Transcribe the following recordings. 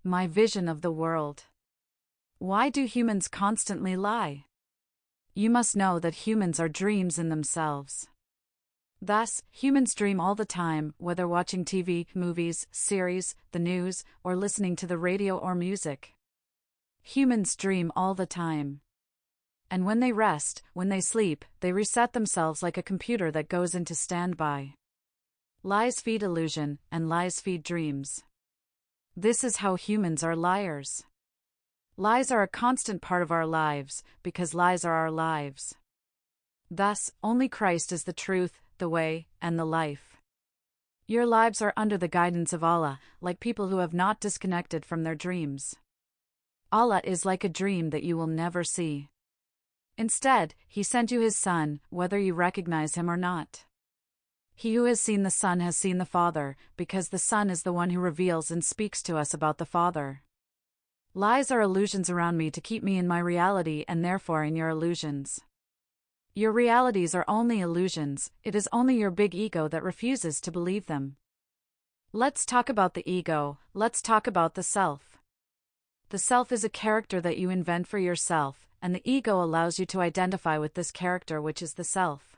My vision of the world. Why do humans constantly lie? You must know that humans are dreams in themselves. Thus, humans dream all the time, whether watching TV, movies, series, the news, or listening to the radio or music. Humans dream all the time. And when they rest, when they sleep, they reset themselves like a computer that goes into standby. Lies feed illusion, and lies feed dreams. This is how humans are liars. Lies are a constant part of our lives, because lies are our lives. Thus, only Christ is the truth, the way, and the life. Your lives are under the guidance of Allah, like people who have not disconnected from their dreams. Allah is like a dream that you will never see. Instead, He sent you His Son, whether you recognize Him or not. He who has seen the Son has seen the Father, because the Son is the one who reveals and speaks to us about the Father. Lies are illusions around me to keep me in my reality and therefore in your illusions. Your realities are only illusions, it is only your big ego that refuses to believe them. Let's talk about the ego, let's talk about the self. The self is a character that you invent for yourself, and the ego allows you to identify with this character, which is the self.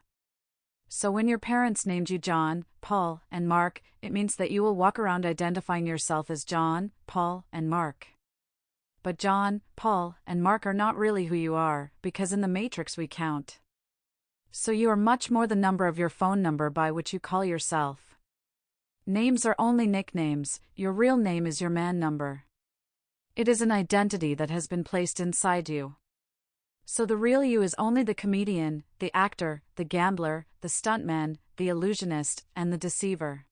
So when your parents named you John, Paul, and Mark, it means that you will walk around identifying yourself as John, Paul, and Mark. But John, Paul, and Mark are not really who you are, because in the matrix we count. So you are much more the number of your phone number by which you call yourself. Names are only nicknames, your real name is your man number. It is an identity that has been placed inside you. So the real you is only the comedian, the actor, the gambler, the stuntman, the illusionist, and the deceiver.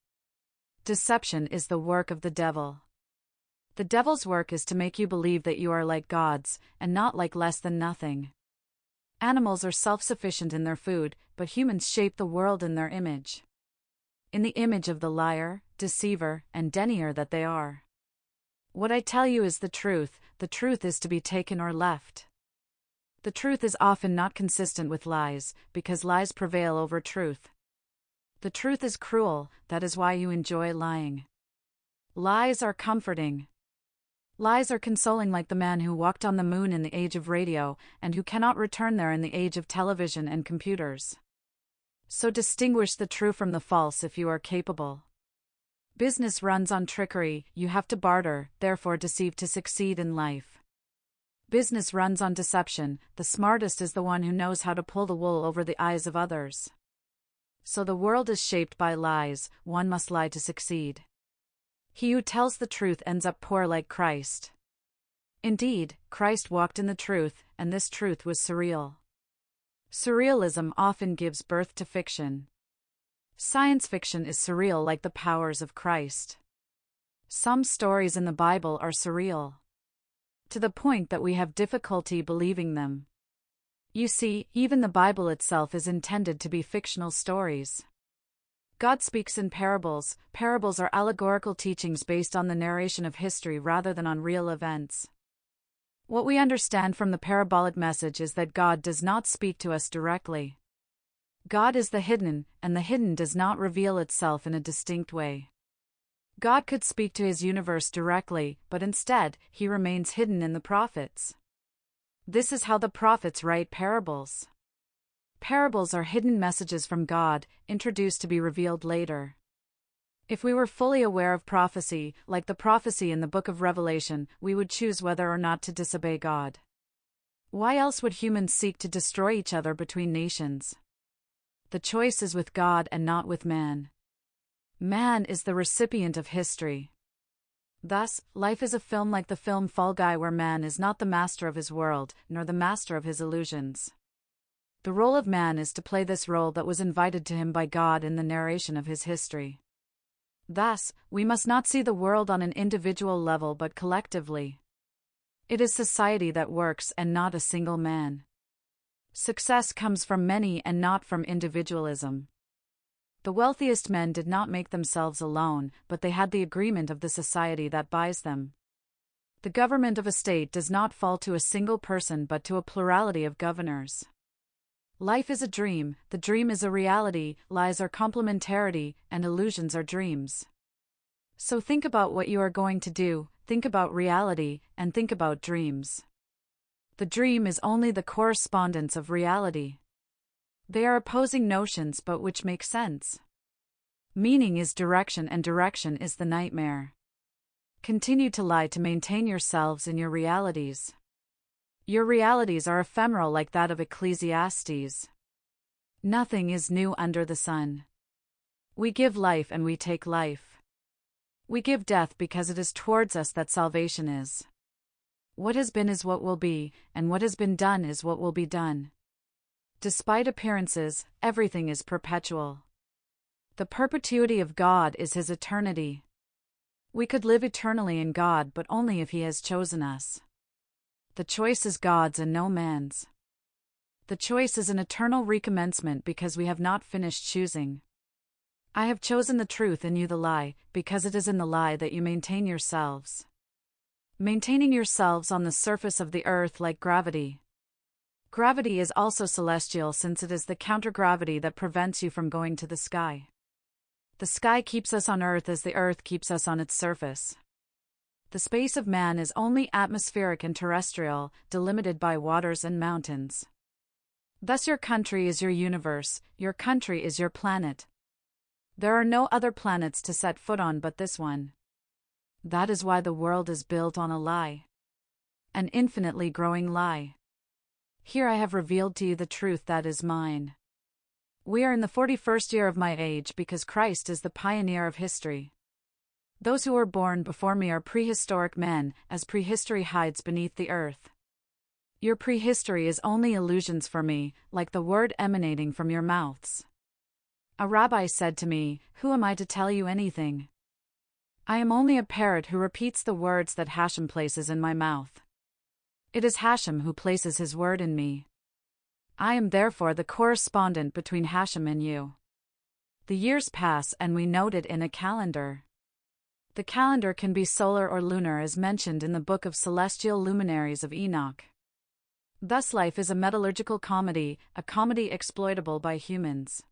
Deception is the work of the devil. The devil's work is to make you believe that you are like gods, and not like less than nothing. Animals are self-sufficient in their food, but humans shape the world in their image. In the image of the liar, deceiver, and denier that they are. What I tell you is the truth is to be taken or left. The truth is often not consistent with lies, because lies prevail over truth. The truth is cruel, that is why you enjoy lying. Lies are comforting. Lies are consoling, like the man who walked on the moon in the age of radio, and who cannot return there in the age of television and computers. So distinguish the true from the false if you are capable. Business runs on trickery, you have to barter, therefore deceive to succeed in life. Business runs on deception, the smartest is the one who knows how to pull the wool over the eyes of others. So the world is shaped by lies, one must lie to succeed. He who tells the truth ends up poor like Christ. Indeed, Christ walked in the truth, and this truth was surreal. Surrealism often gives birth to fiction. Science fiction is surreal like the powers of Christ. Some stories in the Bible are surreal, to the point that we have difficulty believing them. You see, even the Bible itself is intended to be fictional stories. God speaks in parables. Parables are allegorical teachings based on the narration of history rather than on real events. What we understand from the parabolic message is that God does not speak to us directly. God is the hidden, and the hidden does not reveal itself in a distinct way. God could speak to His universe directly, but instead, He remains hidden in the prophets. This is how the prophets write parables. Parables are hidden messages from God, introduced to be revealed later. If we were fully aware of prophecy, like the prophecy in the book of Revelation, we would choose whether or not to disobey God. Why else would humans seek to destroy each other between nations? The choice is with God and not with man. Man is the recipient of history. Thus, life is a film like the film Fall Guy, where man is not the master of his world, nor the master of his illusions. The role of man is to play this role that was invited to him by God in the narration of his history. Thus, we must not see the world on an individual level but collectively. It is society that works and not a single man. Success comes from many and not from individualism. The wealthiest men did not make themselves alone, but they had the agreement of the society that buys them. The government of a state does not fall to a single person but to a plurality of governors. Life is a dream, the dream is a reality, lies are complementarity, and illusions are dreams. So think about what you are going to do, think about reality, and think about dreams. The dream is only the correspondence of reality. They are opposing notions but which make sense. Meaning is direction and direction is the nightmare. Continue to lie to maintain yourselves in your realities. Your realities are ephemeral like that of Ecclesiastes. Nothing is new under the sun. We give life and we take life. We give death because it is towards us that salvation is. What has been is what will be, and what has been done is what will be done. Despite appearances, everything is perpetual. The perpetuity of God is His eternity. We could live eternally in God but only if He has chosen us. The choice is God's and no man's. The choice is an eternal recommencement because we have not finished choosing. I have chosen the truth and you the lie, because it is in the lie that you maintain yourselves. Maintaining yourselves on the surface of the earth like gravity. Gravity is also celestial since it is the countergravity that prevents you from going to the sky. The sky keeps us on earth as the earth keeps us on its surface. The space of man is only atmospheric and terrestrial, delimited by waters and mountains. Thus your country is your universe, your country is your planet. There are no other planets to set foot on but this one. That is why the world is built on a lie. An infinitely growing lie. Here I have revealed to you the truth that is mine. We are in the 41st year of my age because Christ is the pioneer of history. Those who were born before me are prehistoric men, as prehistory hides beneath the earth. Your prehistory is only illusions for me, like the word emanating from your mouths. A rabbi said to me, "Who am I to tell you anything? I am only a parrot who repeats the words that Hashem places in my mouth. It is Hashem who places his word in me. I am therefore the correspondent between Hashem and you." The years pass and we note it in a calendar. The calendar can be solar or lunar as mentioned in the book of celestial luminaries of Enoch. Thus life is a metallurgical comedy, a comedy exploitable by humans.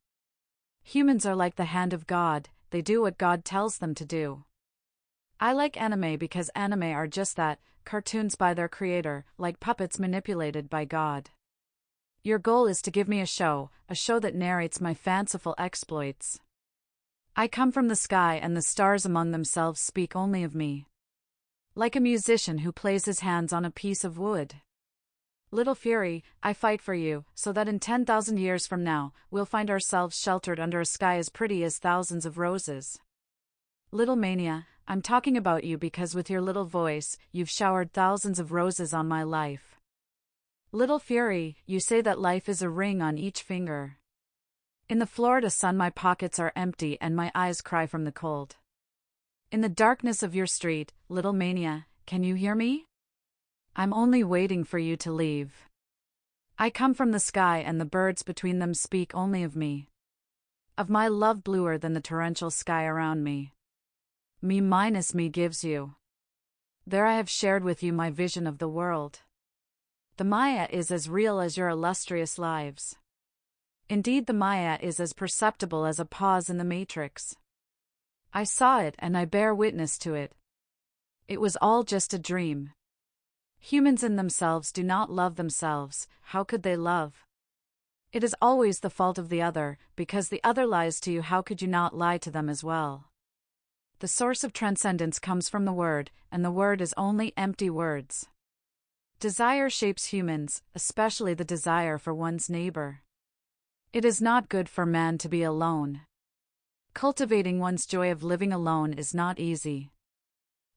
Humans are like the hand of God, they do what God tells them to do. I like anime because anime are just that, cartoons by their creator, like puppets manipulated by God. Your goal is to give me a show that narrates my fanciful exploits. I come from the sky and the stars among themselves speak only of me. Like a musician who plays his hands on a piece of wood. Little Fury, I fight for you, so that in 10,000 years from now, we'll find ourselves sheltered under a sky as pretty as thousands of roses. Little Mania, I'm talking about you because with your little voice, you've showered thousands of roses on my life. Little Fury, you say that life is a ring on each finger. In the Florida sun my pockets are empty and my eyes cry from the cold. In the darkness of your street, Little Mania, can you hear me? I'm only waiting for you to leave. I come from the sky and the birds between them speak only of me. Of my love bluer than the torrential sky around me. Me minus me gives you. There I have shared with you my vision of the world. The Maya is as real as your illustrious lives. Indeed the Maya is as perceptible as a pause in the matrix. I saw it and I bear witness to it. It was all just a dream. Humans in themselves do not love themselves, how could they love? It is always the fault of the other, because the other lies to you, how could you not lie to them as well? The source of transcendence comes from the word, and the word is only empty words. Desire shapes humans, especially the desire for one's neighbor. It is not good for man to be alone. Cultivating one's joy of living alone is not easy.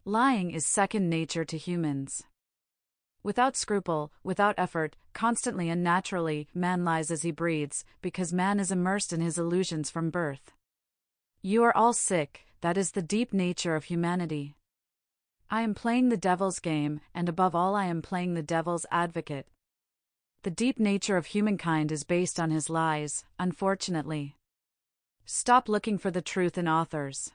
Lying is second nature to humans. Without scruple, without effort, constantly and naturally, man lies as he breathes, because man is immersed in his illusions from birth. You are all sick, that is the deep nature of humanity. I am playing the devil's game, and above all I am playing the devil's advocate. The deep nature of humankind is based on his lies, unfortunately. Stop looking for the truth in authors.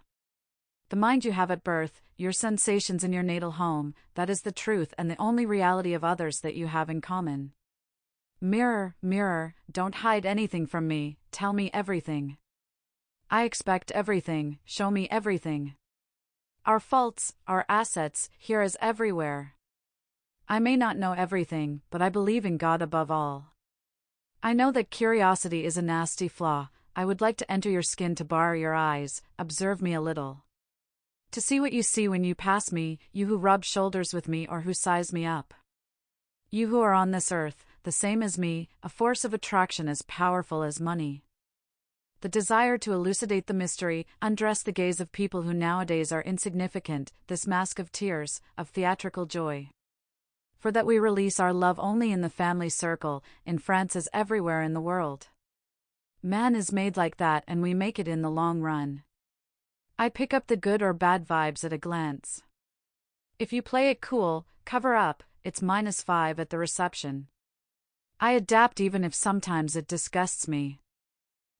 The mind you have at birth, your sensations in your natal home, that is the truth and the only reality of others that you have in common. Mirror, mirror, don't hide anything from me, tell me everything. I expect everything, show me everything. Our faults, our assets, here as everywhere. I may not know everything, but I believe in God above all. I know that curiosity is a nasty flaw. I would like to enter your skin to borrow your eyes, observe me a little. To see what you see when you pass me, you who rub shoulders with me or who size me up. You who are on this earth, the same as me, a force of attraction as powerful as money. The desire to elucidate the mystery, undress the gaze of people who nowadays are insignificant, this mask of tears, of theatrical joy. For that we release our love only in the family circle, in France as everywhere in the world. Man is made like that and we make it in the long run. I pick up the good or bad vibes at a glance. If you play it cool, cover up, it's -5 at the reception. I adapt even if sometimes it disgusts me.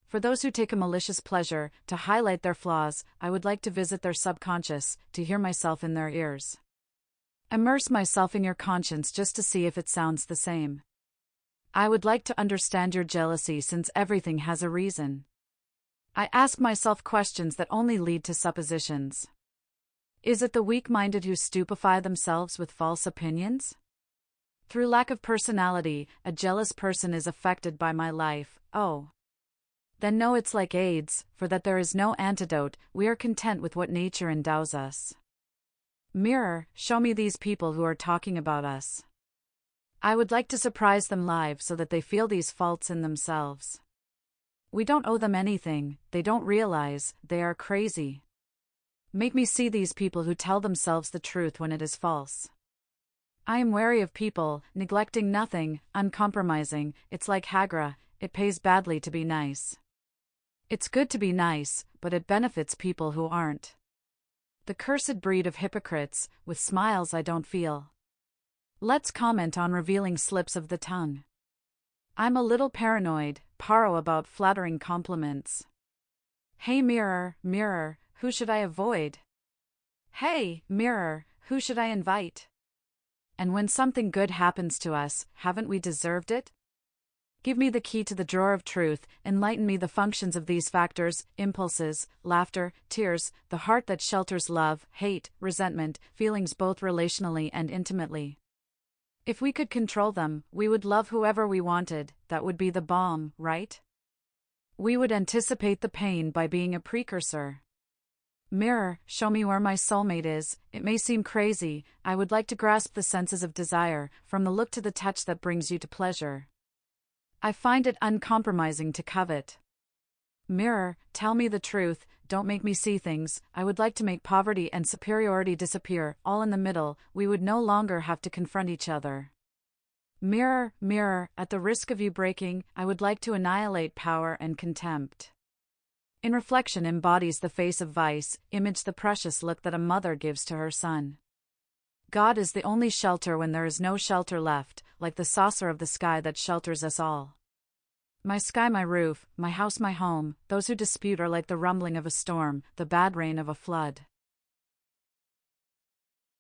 For those who take a malicious pleasure to highlight their flaws, I would like to visit their subconscious, to hear myself in their ears. Immerse myself in your conscience just to see if it sounds the same. I would like to understand your jealousy since everything has a reason. I ask myself questions that only lead to suppositions. Is it the weak-minded who stupefy themselves with false opinions? Through lack of personality, a jealous person is affected by my life, oh. Then know it's like AIDS, for that there is no antidote, we are content with what nature endows us. Mirror, show me these people who are talking about us. I would like to surprise them live so that they feel these faults in themselves. We don't owe them anything, they don't realize, they are crazy. Make me see these people who tell themselves the truth when it is false. I am wary of people, neglecting nothing, uncompromising, it's like Hagra, it pays badly to be nice. It's good to be nice, but it benefits people who aren't. The cursed breed of hypocrites, with smiles I don't feel. Let's comment on revealing slips of the tongue. I'm a little paranoid, paro about flattering compliments. Hey mirror, mirror, who should I avoid? Hey, mirror, who should I invite? And when something good happens to us, haven't we deserved it? Give me the key to the drawer of truth, enlighten me the functions of these factors, impulses, laughter, tears, the heart that shelters love, hate, resentment, feelings both relationally and intimately. If we could control them, we would love whoever we wanted, that would be the bomb, right? We would anticipate the pain by being a precursor. Mirror, show me where my soulmate is, it may seem crazy, I would like to grasp the senses of desire, from the look to the touch that brings you to pleasure. I find it uncompromising to covet. Mirror, tell me the truth, don't make me see things, I would like to make poverty and superiority disappear, all in the middle, we would no longer have to confront each other. Mirror, mirror, at the risk of you breaking, I would like to annihilate power and contempt. In reflection embodies the face of vice, image the precious look that a mother gives to her son. God is the only shelter when there is no shelter left, like the saucer of the sky that shelters us all. My sky my roof, my house my home, those who dispute are like the rumbling of a storm, the bad rain of a flood.